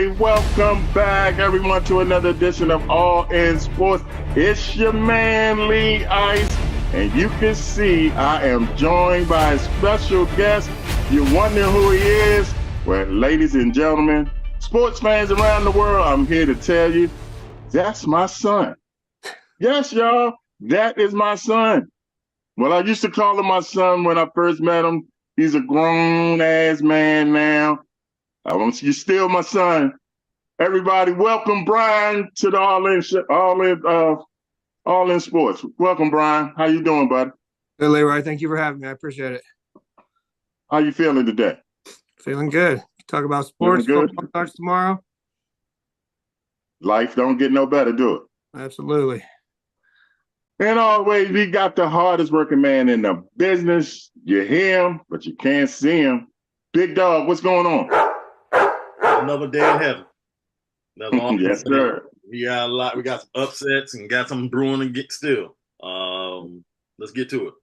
everybody. Welcome back, everyone, to another edition of All In Sports. It's your man, Lee Ice, and you can see I am joined by a special guest. You're wondering who he is? Well, ladies and gentlemen, sports fans around the world, I'm here to tell you, that's my son. Yes, y'all, that is my son. Well, I used to call him my son when I first met him. He's a grown-ass man now. You're still my son. Everybody, welcome Brian to the All In Sports. Welcome, Brian. How you doing, bud? Hey, Leroy. Thank you for having me. I appreciate it. How you feeling today? Feeling good. Talk about sports. Football starts tomorrow. Life don't get no better, do it? Absolutely. And always, we got the hardest working man in the business. You hear him, but you can't see him. Big Dog, what's going on? Another day in heaven. Yes, sir. We got some upsets and got some brewing and get still. Let's get to it.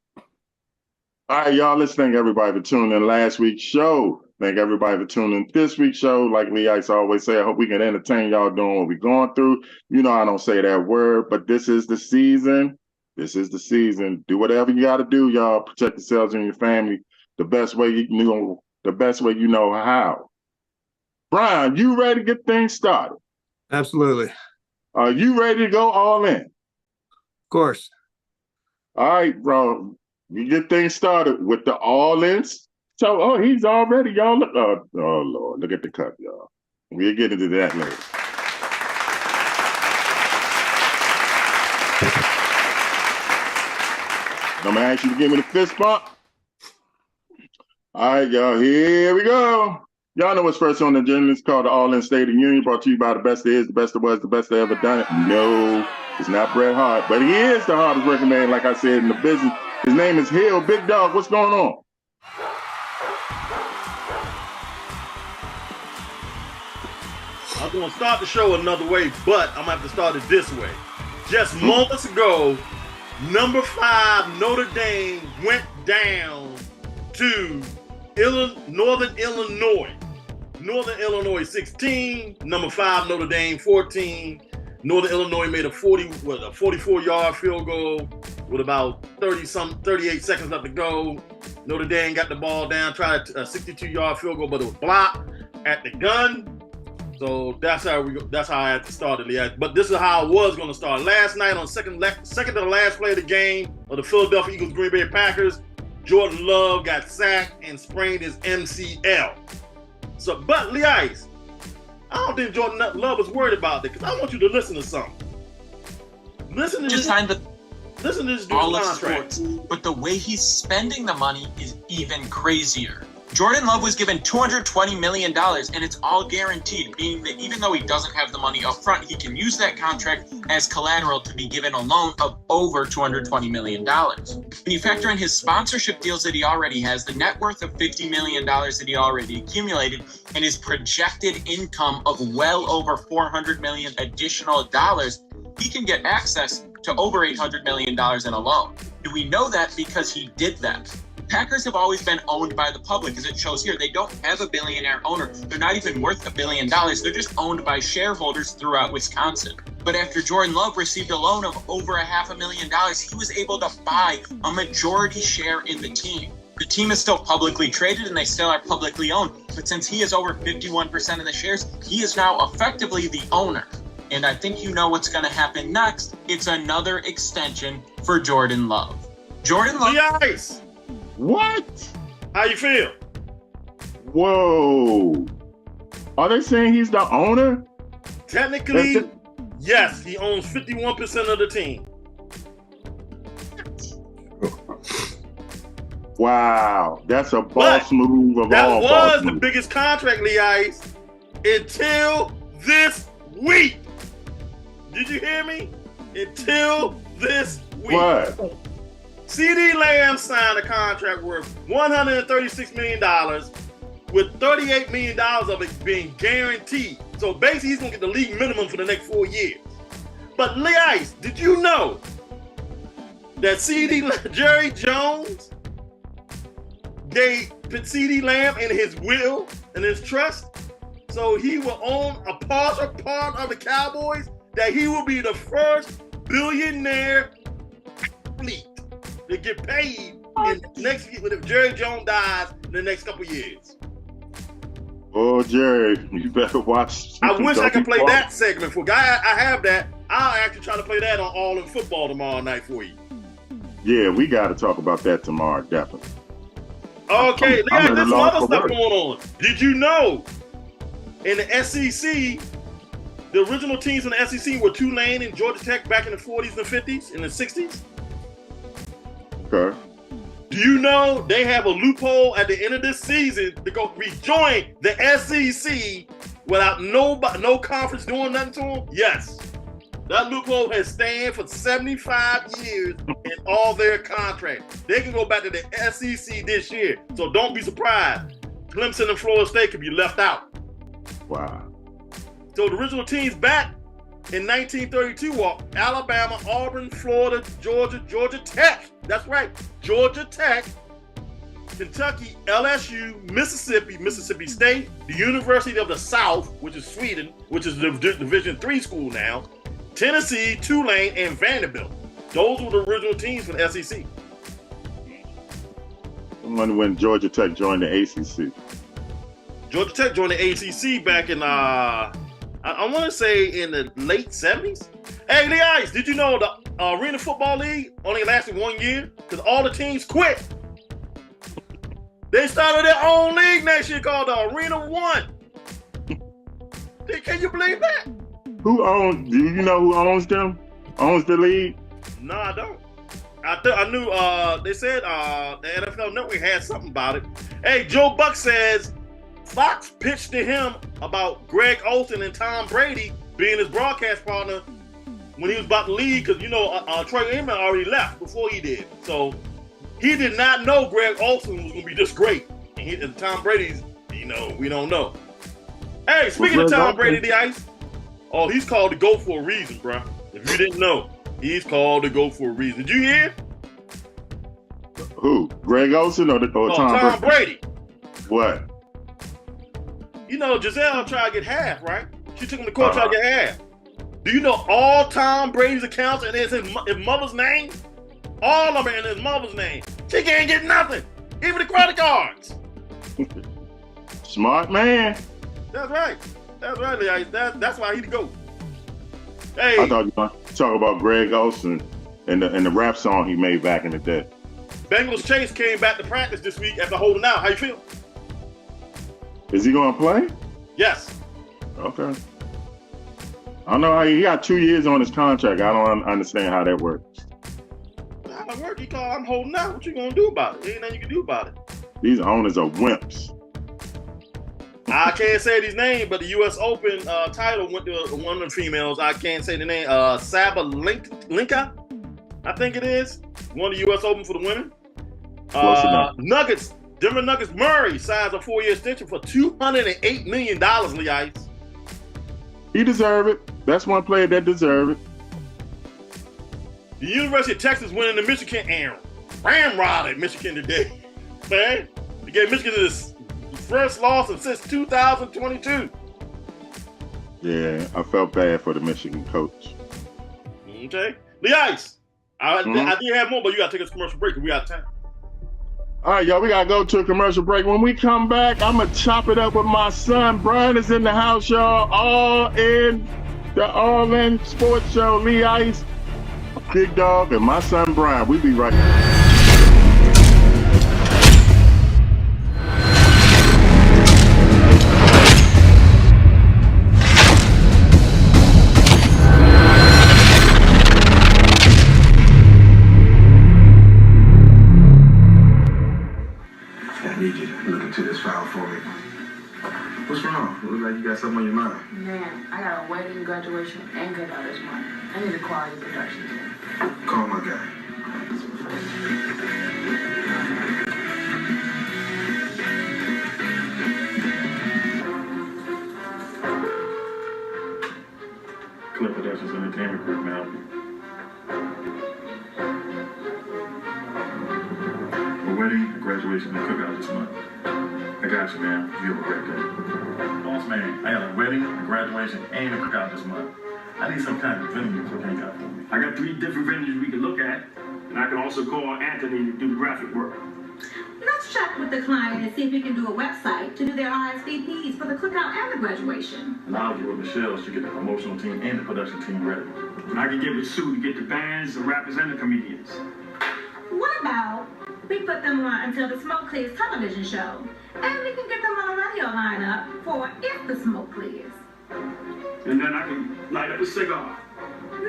All right, y'all. Let's thank everybody for tuning in last week's show. Thank everybody for tuning in this week's show. Like Lee Ice always say, I hope we can entertain y'all doing what we're going through. You know I don't say that word, but this is the season. This is the season. Do whatever you got to do, y'all. Protect yourselves and your family the best way you know. The best way you know how. Brian, you ready to get things started? Absolutely. Are you ready to go all in? Of course. All right, bro. You get things started with the all-ins. So, he's already, y'all. Look, oh, Lord, look at the cut, y'all. We'll get into that later. I'm going to ask you to give me the fist bump. All right, y'all, here we go. Y'all know what's first on the agenda. It's called the All-In State of the Union, brought to you by the best there is, the best there was, the best that ever done it. No, it's not Bret Hart, but he is the hardest working man, like I said, in the business. His name is Hill. Big Dog, what's going on? I'm going to start the show another way, but I'm going to have to start it this way. Just moments ago, number 5 Notre Dame went down to Northern Illinois. Northern Illinois 16, number 5 Notre Dame 14. Northern Illinois made a 44-yard field goal with about 38 seconds left to go. Notre Dame got the ball down, tried a 62-yard field goal, but it was blocked at the gun. So that's how I had to start it. But this is how I was going to start. Last night on second to the last play of the game of the Philadelphia Eagles Green Bay Packers, Jordan Love got sacked and sprained his MCL. So, but Lee Ice, I don't think Jordan Love was worried about it because I want you to listen to something. Listen to this dude's contract. Sports, but the way he's spending the money is even crazier. Jordan Love was given $220 million, and it's all guaranteed, meaning that even though he doesn't have the money up front, he can use that contract as collateral to be given a loan of over $220 million. When you factor in his sponsorship deals that he already has, the net worth of $50 million that he already accumulated, and his projected income of well over $400 million additional dollars, he can get access to over $800 million in a loan. Do we know that because he did that? Packers have always been owned by the public, as it shows here. They don't have a billionaire owner. They're not even worth $1 billion. They're just owned by shareholders throughout Wisconsin. But after Jordan Love received a loan of over $500,000, he was able to buy a majority share in the team. The team is still publicly traded and they still are publicly owned. But since he has over 51% of the shares, he is now effectively the owner. And I think you know what's going to happen next. It's another extension for Jordan Love. Jordan Love. Ice. What? How you feel? Whoa. Are they saying he's the owner? Technically, yes. He owns 51% of the team. Wow. That's a boss move of all that boss was the moves. biggest contract, Lee Ice, until this week. Did you hear me? Until this week. What? CeeDee Lamb signed a contract worth $136 million with $38 million of it being guaranteed. So basically, he's going to get the league minimum for the next 4 years. But Lee Ice, did you know that Jerry Jones, they put CeeDee Lamb in his will and his trust so he will own a partial part of the Cowboys, that he will be the first billionaire athlete to get paid in next year if Jerry Jones dies in the next couple years. Oh, Jerry, you better watch. I wish I could play that segment for guy. I have that. I'll actually try to play that on All in Football tomorrow night for you. Yeah, we got to talk about that tomorrow, definitely. Okay, I'm there's some other stuff work. going on. Did you know in the SEC, the original teams in the SEC were Tulane and Georgia Tech back in the 40s and 50s and the 60s? Okay. Do you know they have a loophole at the end of this season to go rejoin the SEC without no conference doing nothing to them? Yes. That loophole has stayed for 75 years in all their contracts. They can go back to the SEC this year. So don't be surprised. Clemson and Florida State could be left out. Wow. So the original teams back in 1932 were Alabama, Auburn, Florida, Georgia Tech. That's right, Georgia Tech, Kentucky, LSU, Mississippi State, the University of the South, which is Sweden, which is the Division III school now, Tennessee, Tulane, and Vanderbilt. Those were the original teams for the SEC. I wonder when Georgia Tech joined the ACC. Georgia Tech joined the ACC back in, I want to say in the late 70s. Hey, Lee Ice, did you know the Arena Football League only lasted 1 year? Because all the teams quit. They started their own league next year called the Arena One. Can you believe that? Do you know who owns them? Owns the league? No, I don't. I knew they said the NFL Network had something about it. Hey, Joe Buck says Fox pitched to him about Greg Olsen and Tom Brady being his broadcast partner when he was about to leave, because Troy Aikman already left before he did. So he did not know Greg Olsen was going to be this great. And Tom Brady's, we don't know. Hey, speaking of Tom Brady, the Ice, he's called to go for a reason, bro. If you didn't know, he's called to go for a reason. Did you hear? Who? Greg Olsen or Tom Brady? What? Giselle tried to get half, right? She took him to court, tried to get half. Do you know all Tom Brady's accounts and it's his mother's name? All of them are in his mother's name. She can't get nothing, even the credit cards. Smart man. That's right. Lee. That's why he'd go. Hey, I thought you were going to talk about Greg Olsen and the rap song he made back in the day. Bengals Chase came back to practice this week after holding out. How you feel? Is he going to play? Yes. Okay. I don't know how he got 2 years on his contract. I don't understand how that works. How that work? He called, I'm holding out. What you going to do about it? There ain't nothing you can do about it. These owners are wimps. I can't say his name, but the U.S. Open title went to one of the females. I can't say the name. Sabalenka, I think it is. Won the U.S. Open for the women. Denver Nuggets Murray signs a 4-year extension for $208 million, Lee Ice. He deserve it. That's one player that deserve it. The University of Texas winning the Michigan and ramrodded Michigan today. Man, they gave Michigan this first loss since 2022. Yeah, I felt bad for the Michigan coach. Okay. Lee Ice, I did have more, but you got to take us commercial break because we got time. All right, y'all, we got to go to a commercial break. When we come back, I'm going to chop it up with my son. Brian is in the house, y'all. All in Sports Show. Lee Ice, Big Dog, and my son, Brian. We'll be right back. I need you to look into this file for me. What's wrong? It looks like you got something on your mind. Man, I got a wedding, graduation, and good out this month. I need a quality production team. Call my guy. Clip Productions Entertainment Group now. A wedding, a graduation, and cookout this month. I got you, man. You have a great day. boss man. I got a wedding, a graduation, and a cookout this month. I need some kind of venue to hang out for me. I got 3 different venues we can look at, and I can also call Anthony to do the graphic work. Let's check with the client and see if we can do a website to do their RSVPs for the cookout and the graduation. And I'll get with Michelle to get the promotional team and the production team ready. And I can get with Sue to get the bands, the rappers, and the comedians. What about we put them on until the Smoke Clears television show, and we can get them on a radio lineup for If the Smoke Clears. And then I can light up a cigar.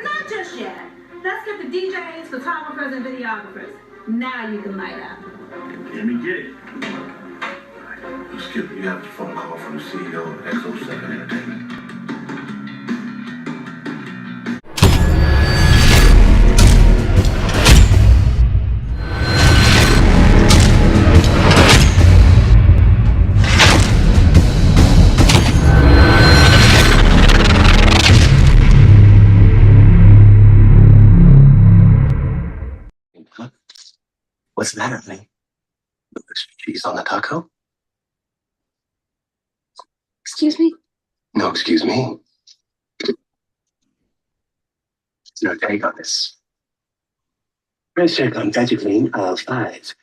Not just yet. Let's get the DJs, photographers, and videographers. Now you can light up. Let me get it. Skip, you have a phone call from the CEO of XO7 Entertainment. What's the matter, man? There's cheese on the taco? Excuse me? No, excuse me. There's no take on this. Price check on VeggieClean, aisle 5.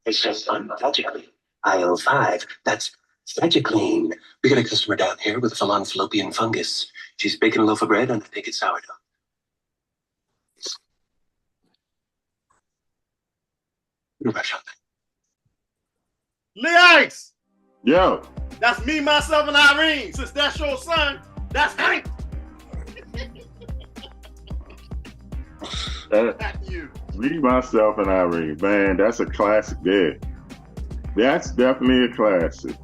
Price check on VeggieClean, aisle 5. That's VeggieClean. We got a customer down here with a full-on fallopian fungus. She's baking a loaf of bread on a naked sourdough. Rush on that. Lee Ice! Yo. That's me, myself, and Irene. Since that's your son, that's Hank. Back to you. Me, myself, and Irene. Man, that's a classic there. That's definitely a classic.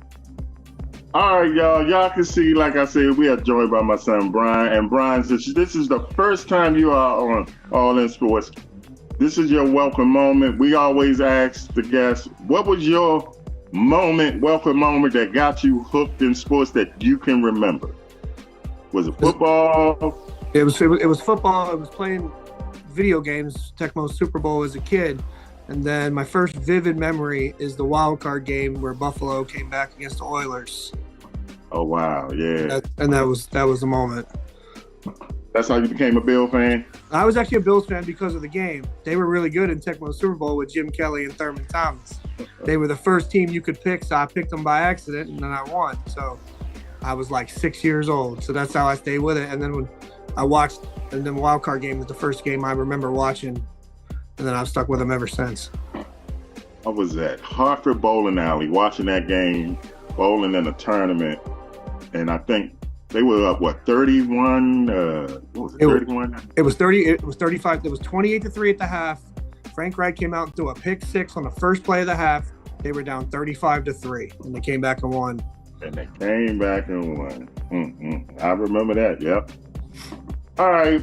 All right, y'all. Y'all can see, like I said, we are joined by my son, Brian. And Brian, since this is the first time you are on All In Sports, this is your welcome moment. We always ask the guests, what was your welcome moment that got you hooked in sports that you can remember? Was it football? It was football. I was playing video games, Tecmo Super Bowl as a kid. And then my first vivid memory is the wild card game where Buffalo came back against the Oilers. Oh, wow. Yeah. That was the moment. That's how you became a Bill fan? I was actually a Bills fan because of the game. They were really good in Tecmo Super Bowl with Jim Kelly and Thurman Thomas. They were the first team you could pick, so I picked them by accident, and then I won. So I was like 6 years old, so that's how I stayed with it. And then when I watched, and then Wild Card game was the first game I remember watching, and then I've stuck with them ever since. I was at Hartford Bowling Alley watching that game, bowling in a tournament, and I think they were up, 31? What was it, 31? It was 30. It was 35. It was 28-3 at the half. Frank Wright came out and threw a pick six on the first play of the half. They were down 35-3, and they came back and won. And they came back and won. I remember that, yep. All right.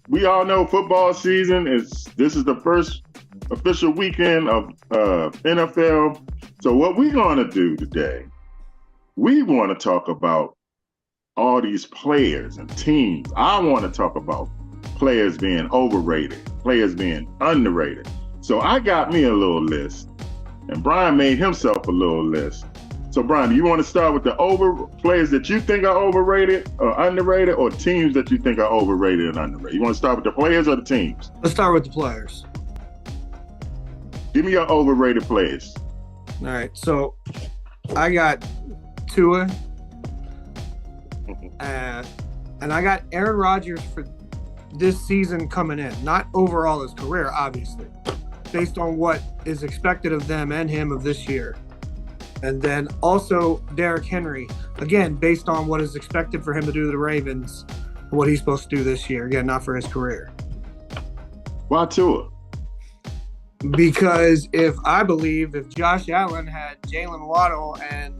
We all know football season this is the first official weekend of NFL. So what we're going to do today, we want to talk about all these players and teams. I want to talk about players being overrated, players being underrated. So I got me a little list, and Brian made himself a little list. So Brian, do you want to start with the players that you think are overrated or underrated, or teams that you think are overrated and underrated? You want to start with the players or the teams? Let's start with the players. Give me your overrated players. All right, so I got Tua, and I got Aaron Rodgers for this season coming in. Not overall his career, obviously, based on what is expected of them and him of this year. And then also Derrick Henry, again, based on what is expected for him to do to the Ravens, what he's supposed to do this year. Again, not for his career. Why Tua? Because if Josh Allen had Jalen Waddle and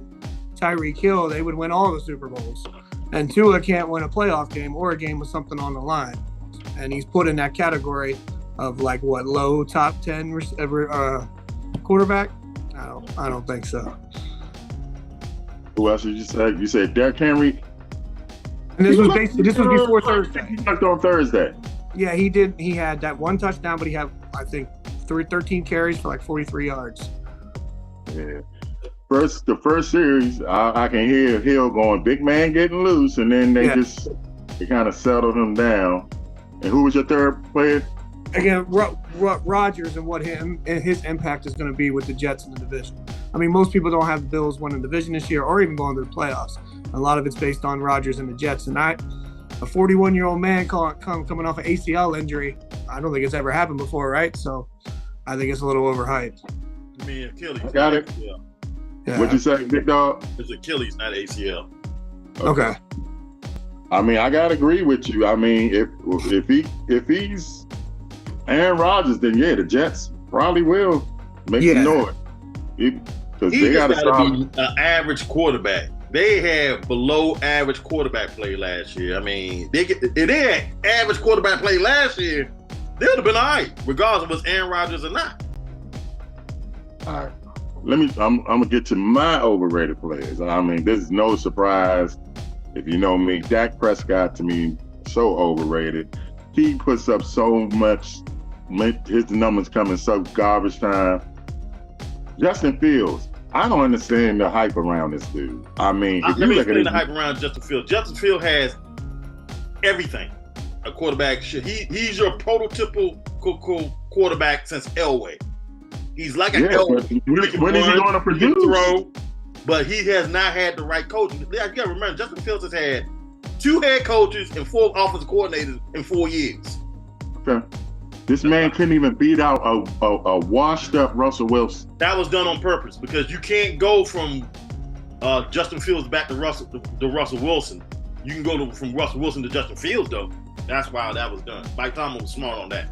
Tyreek Hill, they would win all the Super Bowls. And Tua can't win a playoff game or a game with something on the line. And he's put in that category of low top 10 quarterback? I don't think so. Who else did you say? You said Derrick Henry? And this was before Thursday. He looked on Thursday. Yeah, he did. He had that one touchdown, but he had, I think, 13 carries for 43 yards. Yeah. the first series, I can hear Hill going, big man getting loose, and then they kind of settled him down. And who was your third player? Again, Rodgers and what his impact is going to be with the Jets in the division. I mean, most people don't have the Bills winning the division this year or even going to the playoffs. A lot of it's based on Rodgers and the Jets. And a 41-year-old man coming off an ACL injury, I don't think it's ever happened before, right? So I think it's a little overhyped. I mean, Achilles. I got it. ACL. Yeah. What'd you say, Big Dog? It's Achilles, not ACL. Okay. I mean, I gotta agree with you. I mean, if he's Aaron Rodgers, then yeah, the Jets probably will make some noise. Because they got to be an average quarterback. They had below average quarterback play last year. I mean, if they had average quarterback play last year, they would have been all right, regardless of what's Aaron Rodgers or not. All right. I'm gonna get to my overrated players. I mean, this is no surprise. If you know me, Dak Prescott to me so overrated. He puts up so much. His numbers come in so garbage time. Justin Fields, I don't understand the hype around this dude. I mean, if let me you look at explain the hype around Justin Fields. Justin Fields has everything a quarterback should. He's your prototypical quarterback since Elway. He's like an Elway. When is he going to produce? Throw, but he has not had the right coaching. You got to remember, Justin Fields has had 2 head coaches and 4 offensive coordinators in 4 years. Okay. This man couldn't even beat out a washed-up Russell Wilson. That was done on purpose because you can't go from Justin Fields back to Russell Wilson. You can go from Russell Wilson to Justin Fields, though. That's why that was done. Mike Tomlin was smart on that.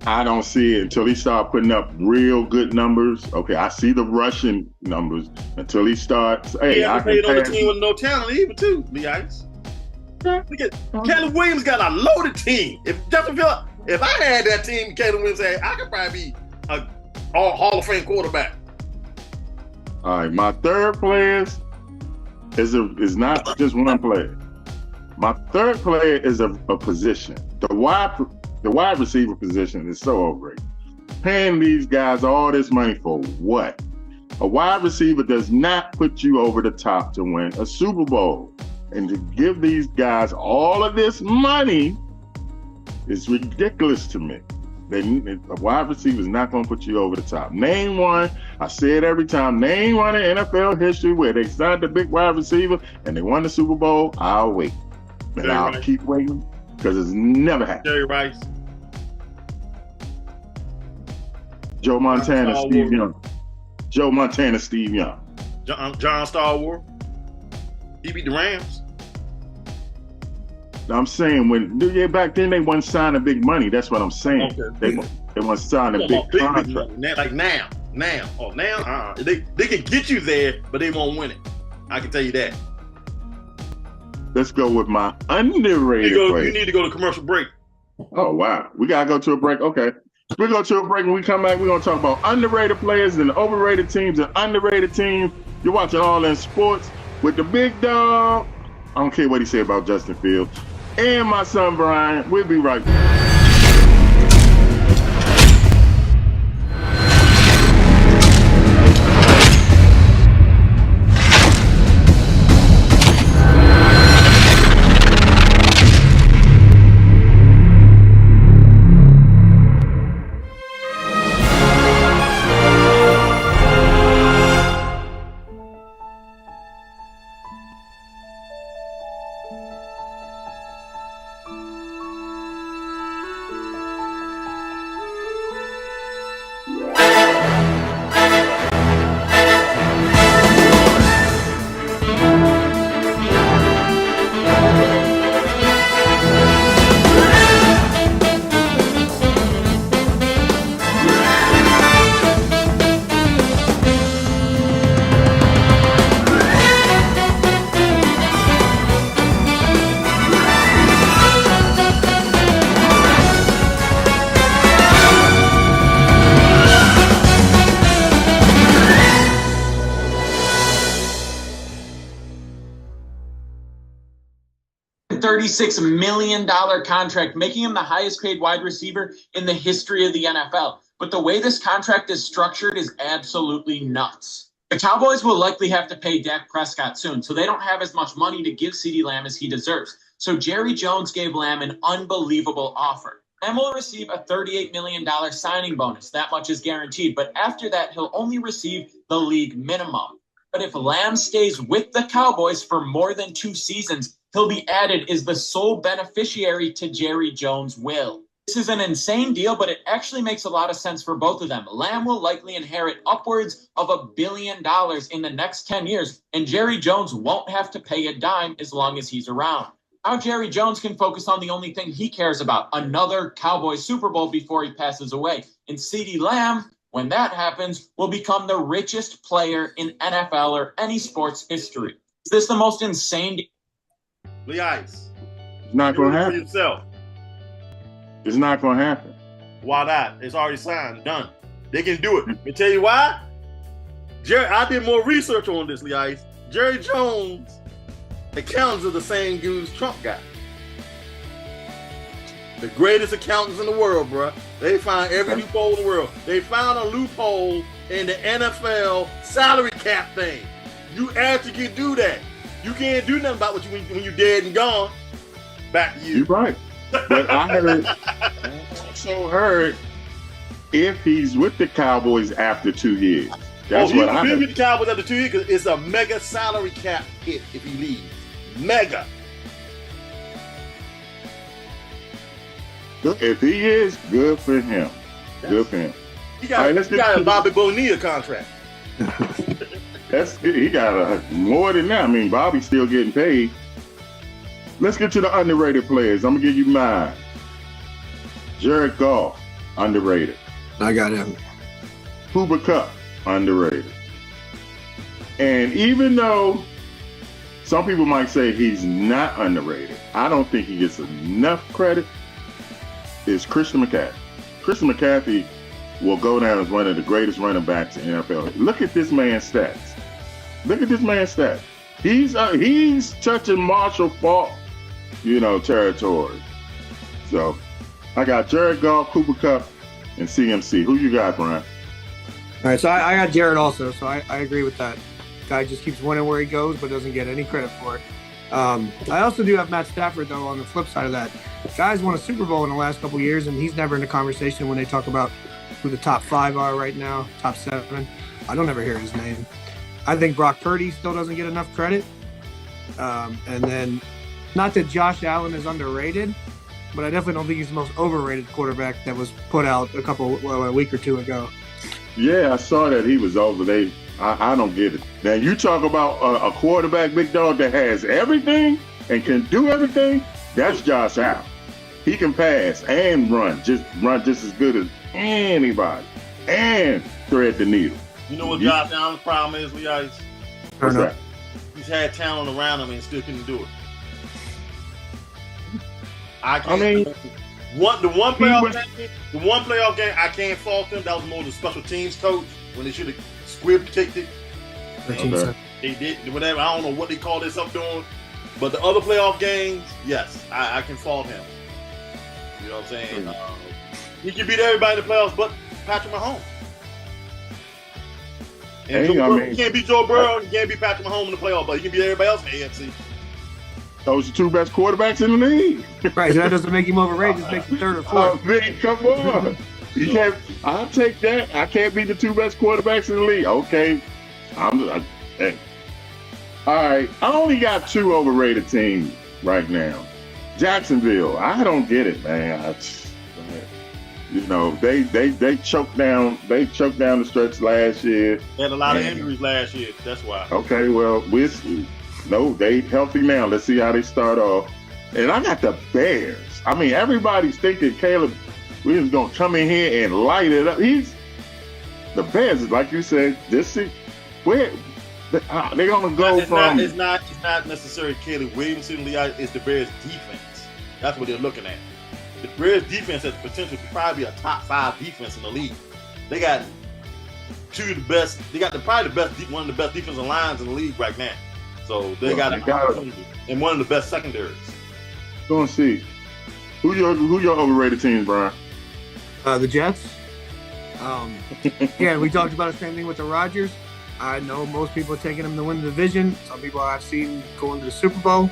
I don't see it until he started putting up real good numbers. Okay, I see the rushing numbers until he starts. Hey, I played on the team with no talent either, too, Lee Ice. Look at Caleb Williams got a loaded team. If I had that team, Caleb Williams had, I could probably be a Hall of Fame quarterback. All right, my third player is not just one player. My third player is a position. The wide receiver position is so overrated. Paying these guys all this money for what? A wide receiver does not put you over the top to win a Super Bowl. And to give these guys all of this money is ridiculous to me. A wide receiver is not going to put you over the top. Name one, I say it every time, name one in NFL history where they signed a big wide receiver and they won the Super Bowl, I'll wait. And I'll keep waiting because it's never happened. Jerry Rice. Joe Montana, Steve Young. Joe Montana, Steve Young. John Stallworth. He beat the Rams. I'm saying back then they weren't signing big money. That's what I'm saying. Okay. They weren't signing big contracts. Like now. They can get you there, but they won't win it. I can tell you that. Let's go with my underrated player. You need to go to commercial break. Oh, wow. We got to go to a break. Okay. We're going to a break. When we come back, we're going to talk about underrated players and overrated teams and underrated teams. You're watching All In Sports with the big dog. I don't care what he said about Justin Fields. And my son, Brian. We'll be right back. $36 million contract, making him the highest paid wide receiver in the history of the NFL. but the way this contract is structured is absolutely nuts. The Cowboys will likely have to pay Dak Prescott soon, so they don't have as much money to give CeeDee Lamb as he deserves. So Jerry Jones gave Lamb an unbelievable offer. Lamb will receive a $38 million signing bonus. That much is guaranteed, but after that, he'll only receive the league minimum. But if Lamb stays with the Cowboys for more than 2 seasons, he'll be added as the sole beneficiary to Jerry Jones' will. This is an insane deal, but it actually makes a lot of sense for both of them. Lamb will likely inherit upwards of $1 billion in the next 10 years, and Jerry Jones won't have to pay a dime as long as he's around. Now Jerry Jones can focus on the only thing he cares about, another Cowboys Super Bowl before he passes away. And CeeDee Lamb, when that happens, will become the richest player in NFL or any sports history. Is this the most insane deal? Lee Ice. It's not going to happen. Yourself. It's not going to happen. Why not? It's already signed, done. They can do it. Let me tell you why. I did more research on this, Lee Ice. Jerry Jones accountants are the same dudes Trump got. The greatest accountants in the world, bro. They find every loophole in the world. They found a loophole in the NFL salary cap thing. You actually can do that. You can't do nothing about what you when you're dead and gone. Back to you. You're right. But I also heard if he's with the Cowboys after 2 years. That's what I heard. With the Cowboys after 2 years because it's a mega salary cap hit if he leaves. Mega. If he is, good for him. Good for him. He got a Bobby Bonilla contract. He got more than that. I mean, Bobby's still getting paid. Let's get to the underrated players. I'm gonna give you mine. Jared Goff, underrated. I got him. Cooper Kupp, underrated. And even though some people might say he's not underrated, I don't think he gets enough credit, is Christian McCaffrey. Christian McCaffrey will go down as one of the greatest running backs in the NFL. Look at this man's stats. He's touching Marshall Faulk, territory. So I got Jared Goff, Cooper Kupp, and CMC. Who you got, Brian? All right, so I got Jared also, so I agree with that. Guy just keeps winning where he goes, but doesn't get any credit for it. I also do have Matt Stafford, though, on the flip side of that. Guy's won a Super Bowl in the last couple of years, and he's never in the conversation when they talk about who the top 5 are right now, top 7. I don't ever hear his name. I think Brock Purdy still doesn't get enough credit. And then, not that Josh Allen is underrated, but I definitely don't think he's the most overrated quarterback that was put out a week or two ago. Yeah, I saw that he was over there. I don't get it. Now, you talk about a quarterback, big dog, that has everything and can do everything. That's Josh Allen. He can pass and run just as good as anybody and thread the needle. You know what Josh Allen's problem is, Lee Ice? What's that? He's had talent around him and still couldn't do it. The one playoff game I can't fault him. That was more the special teams coach when they should have script kicked it. Okay. They did whatever. I don't know what they call this up doing, but the other playoff games, yes, I can fault him. You know what I'm saying? He can beat everybody in the playoffs, but Patrick Mahomes. And you can't beat Joe Burrow, you can't beat Patrick Mahomes in the playoffs, but you can beat everybody else in the AFC. Those are the 2 best quarterbacks in the league. Right, so that doesn't make him overrated, it makes him 3rd or 4th. Man, come on. You can't. I'll take that. I can't beat the 2 best quarterbacks in the league. Okay. Hey. All right. I only got 2 overrated teams right now. Jacksonville. I don't get it, man. They choked down. They choked down the stretch last year. They had a lot of injuries last year. That's why. Okay. Well, they healthy now. Let's see how they start off. And I got the Bears. I mean, everybody's thinking Caleb Williams going to come in here and light it up. The Bears, like you said, where they're going to go from. It's not necessarily Caleb Williams in the league. It's the Bears defense. That's what they're looking at. The Bears defense has the potential to probably be a top 5 defense in the league. They got 2 of the best. They got probably one of the best defensive lines in the league right now. So they got an opportunity and one of the best secondaries. Go and see. Who your overrated teams, Brian? The Jets. Yeah, we talked about the same thing with the Rodgers. I know most people are taking them to win the division. Some people I've seen going to the Super Bowl.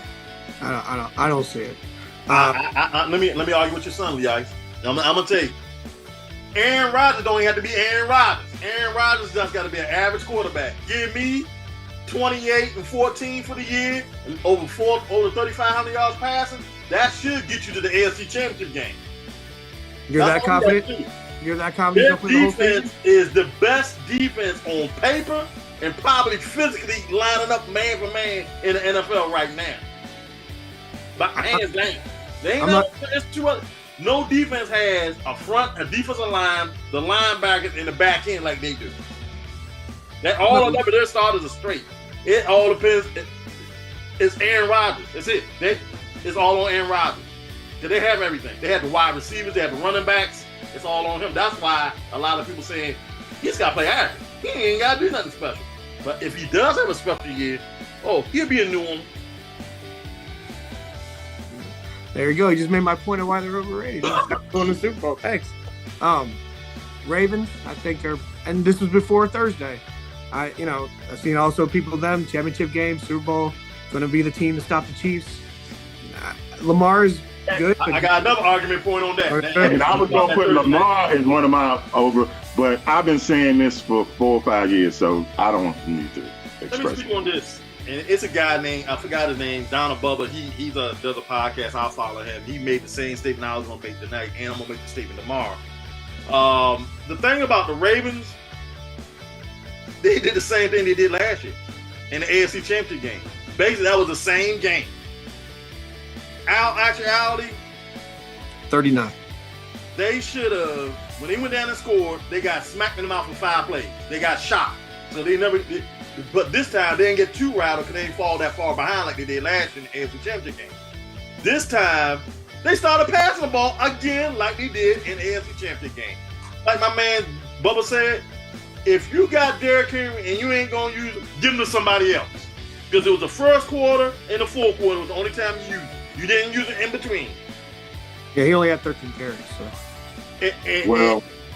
I don't see it. Let me argue with your son, Lee Ice. I'm gonna tell you, Aaron Rodgers don't even have to be Aaron Rodgers. Aaron Rodgers just got to be an average quarterback. Give me 28 and 14 for the year, and over 3,500 yards passing. That should get you to the AFC Championship game. You're that confident? You're that confident? Their defense is the best defense on paper and probably physically lining up man for man in the NFL right now. But hands down, they ain't it's too much. No defense has a defensive line, the linebackers, and the back end like they do. That all of them, their starters are straight. It all depends. It's Aaron Rodgers. That's it. It's all on Aaron Rodgers. Because they have everything. They have the wide receivers. They have the running backs. It's all on him. That's why a lot of people saying he just got to play average. He ain't got to do nothing special. But if he does have a special year, he'll be a new one. There you go. You just made my point of why they're overrated. Going to the Super Bowl. Thanks. Ravens, I think and this was before Thursday. I've seen also people championship game, Super Bowl, going to be the team to stop the Chiefs. Lamar is good. I got another argument point on that. And I was going to put Lamar as one of my over, but I've been saying this for 4 or 5 years, so I don't need to express it. Let me speak on this. And it's a guy named, I forgot his name, Donald Bubba. He does a podcast. I'll follow him. He made the same statement I was going to make tonight, and I'm going to make the statement tomorrow. The thing about the Ravens, they did the same thing they did last year in the AFC Championship game. Basically, that was the same game. Actuality, 39. They should have, when they went down and scored, they got smacked in the mouth for 5 plays. They got shot. So they never did. But this time, they didn't get too rattled because they didn't fall that far behind like they did last year in the AFC Championship game. This time, they started passing the ball again like they did in the AFC Championship game. Like my man Bubba said, if you got Derrick Henry and you ain't going to use him, give him to somebody else. Because it was the first quarter and the fourth quarter was the only time you used it. You didn't use it in between. Yeah, he only had 13 carries. So.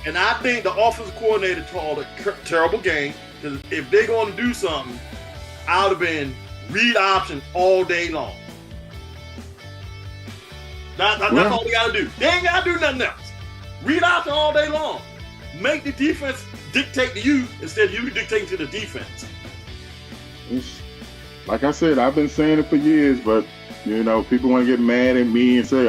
And I think the offensive coordinator called a terrible game. Because if they're going to do something, I would have been read option all day long. That's all they got to do. They ain't got to do nothing else. Read option all day long. Make the defense dictate to you instead of you dictating to the defense. Like I said, I've been saying it for years, but people want to get mad at me and say,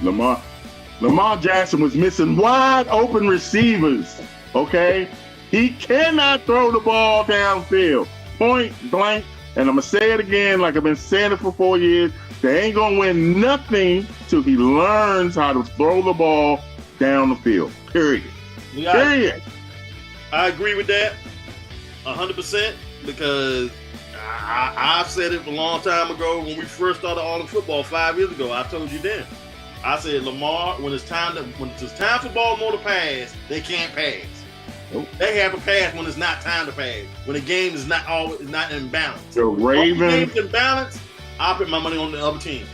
Lamar Jackson was missing wide open receivers, okay? He cannot throw the ball downfield, point blank. And I'm going to say it again, like I've been saying it for 4 years. They ain't going to win nothing till he learns how to throw the ball down the field, period. Yeah, period. I agree with that 100% because I've said it a long time ago when we first started all the football 5 years ago. I told you then. I said, Lamar, when it's time for Baltimore to pass, they can't pass. Nope. They have a pass when it's not time to pass. When the game is not in balance. The Ravens. When the game's in balance, I'll put my money on the other team.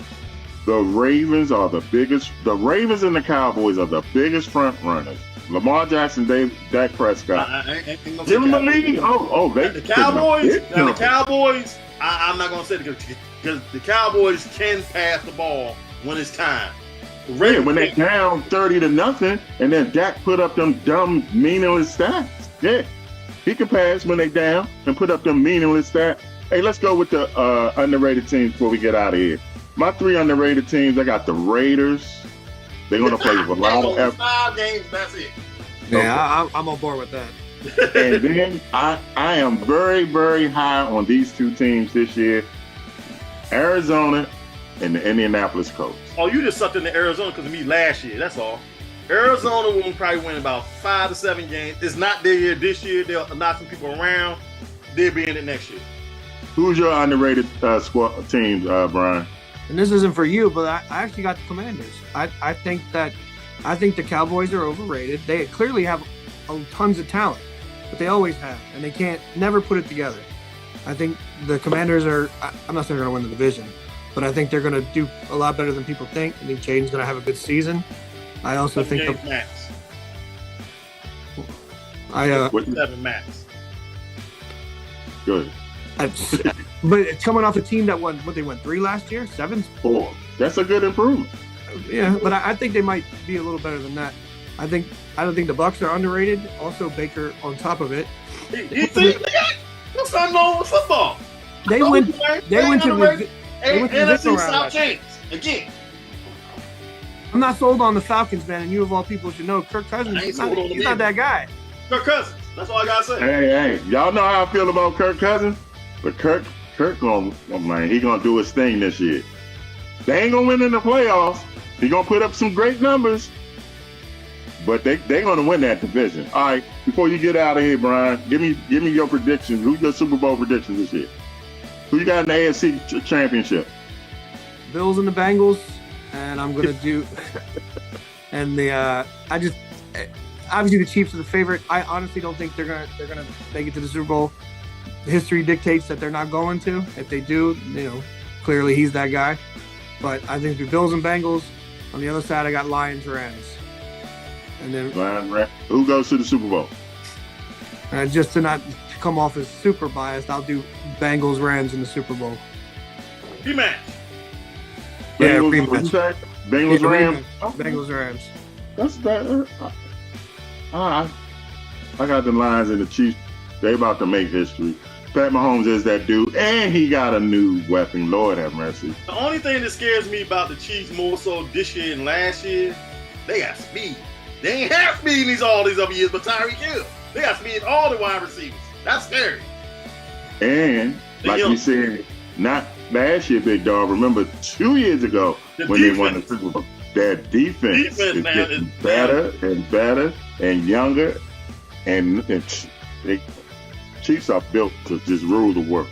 The Ravens are the biggest. The Ravens and the Cowboys are the biggest front runners. Lamar Jackson, Dak Prescott. Give them the lead. The Cowboys. I'm not gonna say it because the Cowboys can pass the ball when it's time. When they're down 30-0, and then Dak put up them dumb, meaningless stats. Yeah, he can pass when they down and put up them meaningless stats. Hey, let's go with the underrated teams before we get out of here. My 3 underrated teams, I got the Raiders. They're going to play with a lot of effort. 5 games, that's it. Yeah, I'm on board with that. And then I am very, very high on these 2 teams this year, Arizona and the Indianapolis Colts. Oh, you just sucked into Arizona because of me last year. That's all. Arizona will probably win about 5 to 7 games. It's not their year this year. They'll knock some people around. They'll be in it next year. Who's your underrated squad teams, Brian? And this isn't for you, but I actually got the Commanders. I think the Cowboys are overrated. They clearly have tons of talent, but they always have, and they can't never put it together. I think the Commanders I'm not saying they're going to win the division, but I think they're going to do a lot better than people think. I think Jaden's going to have a good season. I also think What, 7 max. good. But coming off a team that won, what they won 3 last year, 7, 4. That's a good improvement. yeah. But I think they might be a little better than that. I don't think the Bucks are underrated. Also, Baker on top of it. What's going on with football? They went to the NFC divisional round South last year. champs again. I'm not sold on the Falcons, man, and you of all people should know Kirk Cousins. I ain't He's sold on not them that guy. Kirk Cousins. That's all I gotta say. Hey, y'all know how I feel about Kirk Cousins, but Kirk gonna, oh man, he gonna do his thing this year. They ain't gonna win in the playoffs. He gonna put up some great numbers, but they gonna win that division. All right, before you get out of here, Brian, give me your predictions. Who's your Super Bowl predictions this year? Who you got in the AFC Championship? Bills and the Bengals, and I'm gonna do. And obviously the Chiefs are the favorite. I honestly don't think they're gonna make it to the Super Bowl. History dictates that they're not going to. If they do, clearly he's that guy. But I think the Bills and Bengals. On the other side, I got Lions, Rams. And then who goes to the Super Bowl? Just to not come off as super biased, I'll do Bengals, Rams in the Super Bowl. Rematch. Yeah, rematch. Bengals, Rams. Bengals, Rams. That's better. I got the Lions and the Chiefs. They about to make history. Pat Mahomes is that dude, and he got a new weapon. Lord have mercy. The only thing that scares me about the Chiefs more so this year and last year, they got speed. They ain't have speed in all these other years, but Tyreek Hill. They got speed in all the wide receivers. That's scary. And like we said, not last year, big dog. Remember 2 years ago when they won the Super Bowl. That defense is getting better and better and younger, and they Chiefs are built to just rule the world.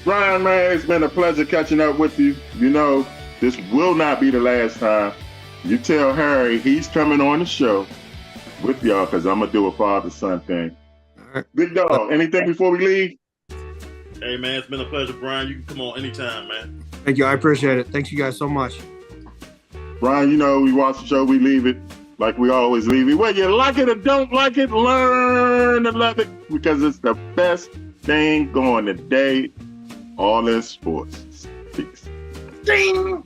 Brian, man, it's been a pleasure catching up with you. This will not be the last time. You tell Harry he's coming on the show with y'all because I'm going to do a father-son thing. Right. Big dog, anything before we leave? Hey, man, it's been a pleasure, Brian. You can come on anytime, man. Thank you. I appreciate it. Thanks you guys so much. Brian, we watch the show, we leave it like we always leave it. Whether you like it or don't like it, learn to love it because it's the best thing going today. All in sports. Peace. Ding!